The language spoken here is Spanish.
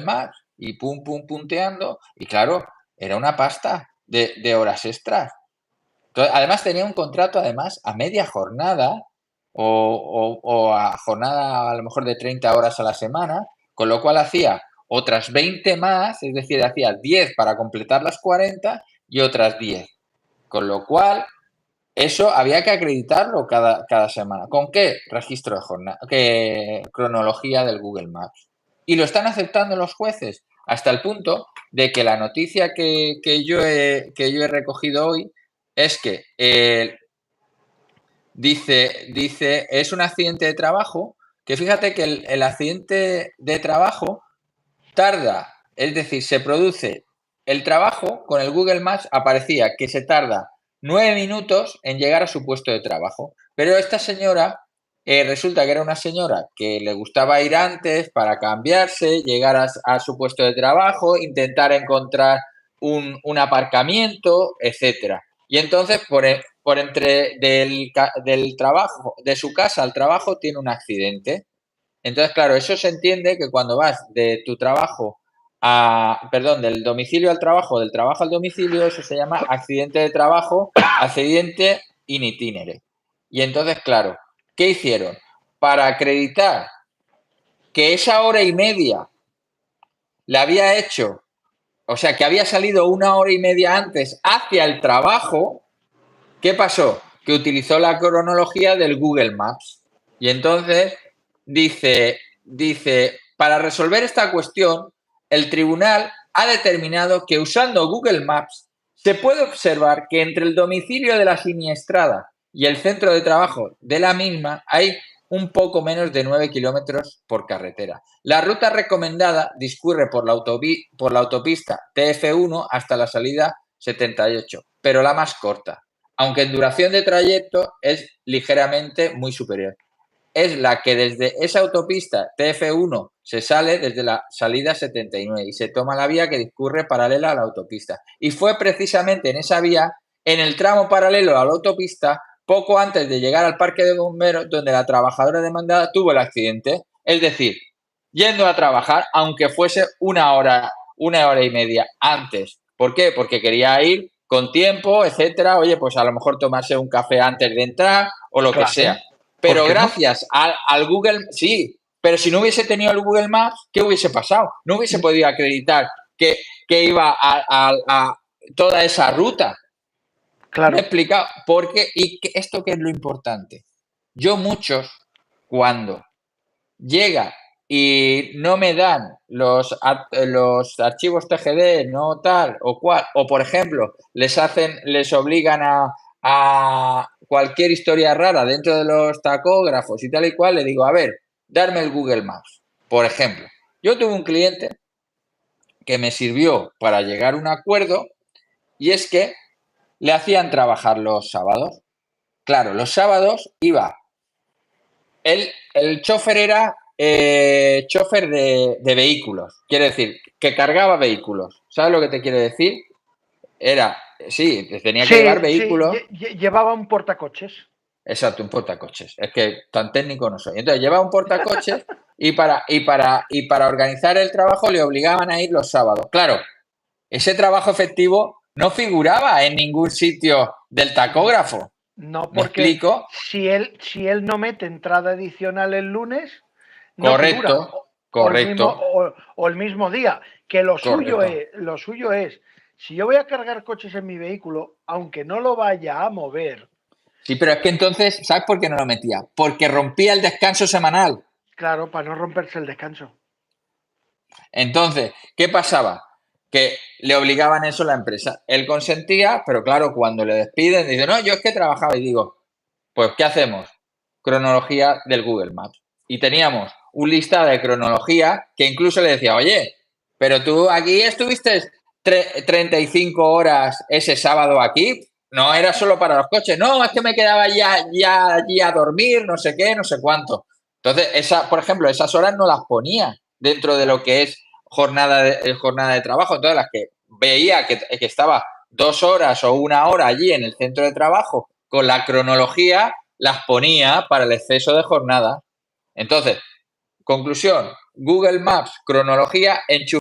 Maps y pum, pum, punteando. Y claro, era una pasta de horas extras. Entonces, además tenía un contrato además a media jornada o a jornada a lo mejor de 30 horas a la semana, con lo cual hacía otras 20 más, es decir, hacía 10 para completar las 40 y otras 10. Con lo cual, eso había que acreditarlo cada semana. ¿Con qué? Registro de jornada, ¿qué? Cronología del Google Maps. Y lo están aceptando los jueces hasta el punto de que la noticia que yo he recogido hoy es que dice, es un accidente de trabajo, que fíjate que el accidente de trabajo tarda, es decir, se produce el trabajo con el Google Maps, aparecía que se tarda 9 minutos en llegar a su puesto de trabajo. Pero esta señora, resulta que era una señora que le gustaba ir antes para cambiarse, llegar a su puesto de trabajo, intentar encontrar un aparcamiento, etcétera. Y entonces, por entre del trabajo, de su casa al trabajo, tiene un accidente. Entonces, claro, eso se entiende que cuando vas de tu trabajo perdón, del domicilio al trabajo, del trabajo al domicilio, eso se llama accidente de trabajo, accidente in itinere. Y entonces, claro, ¿qué hicieron? Para acreditar que esa hora y media la había hecho, o sea, que había salido una hora y media antes hacia el trabajo, ¿qué pasó? Que utilizó la cronología del Google Maps. Y entonces dice, para resolver esta cuestión, el tribunal ha determinado que usando Google Maps se puede observar que entre el domicilio de la siniestrada y el centro de trabajo de la misma hay un poco menos de 9 kilómetros por carretera. La ruta recomendada discurre por la autopista TF1 hasta la salida 78, pero la más corta, aunque en duración de trayecto es ligeramente muy superior. Es la que desde esa autopista TF1 se sale desde la salida 79 y se toma la vía que discurre paralela a la autopista. Y fue precisamente en esa vía, en el tramo paralelo a la autopista, poco antes de llegar al parque de bomberos, donde la trabajadora demandada tuvo el accidente. Es decir, yendo a trabajar, aunque fuese una hora y media antes. ¿Por qué? Porque quería ir con tiempo, etcétera. Oye, pues a lo mejor tomarse un café antes de entrar o lo que sea. Claro, ¿por Pero qué no? gracias al Google, sí, pero si no hubiese tenido el Google Maps, ¿qué hubiese pasado? No hubiese podido acreditar que iba a toda esa ruta. Me he Claro, explicado. Porque, esto que es lo importante. Yo muchos, cuando llega y no me dan los archivos TGD, no tal o cual, o por ejemplo, les obligan a cualquier historia rara dentro de los tacógrafos y tal y cual, le digo, a ver, darme el Google Maps. Por ejemplo, yo tuve un cliente que me sirvió para llegar a un acuerdo y es que le hacían trabajar los sábados. Claro, los sábados iba el chofer era chofer de vehículos, quiere decir, que cargaba vehículos. ¿Sabes lo que te quiero decir? Era, sí, tenía que llevar sí, sí, vehículos. llevaba un portacoches. Exacto, un portacoches. Es que tan técnico no soy. Entonces llevaba un portacoches y para organizar el trabajo le obligaban a ir los sábados. Claro, ese trabajo efectivo no figuraba en ningún sitio del tacógrafo. No, ¿Me porque explico? si él no mete entrada adicional el lunes, no Correcto, figura. correcto, O el mismo día. Que correcto. lo suyo es, si yo voy a cargar coches en mi vehículo, aunque no lo vaya a mover, Sí, pero es que entonces, ¿sabes por qué no lo metía? Porque rompía el descanso semanal. claro, para no romperse el descanso. Entonces, ¿qué pasaba? Que le obligaban eso a la empresa. Él consentía, pero claro, cuando le despiden, dice, no, yo es que trabajaba y digo, pues, ¿qué hacemos? Cronología del Google Maps. Y teníamos un listado de cronología que incluso le decía, oye, pero tú aquí estuviste 35 horas ese sábado aquí, no era solo para los coches, no, es que me quedaba ya allí a dormir, no sé qué, no sé cuánto. Entonces, por ejemplo, esas horas no las ponía dentro de lo Claro. que es jornada de trabajo. Entonces, las que veía que estaba 2 horas o una hora allí en el centro de trabajo con la cronología, las ponía para el exceso de jornada. Entonces, conclusión, Google Maps, cronología, enchufar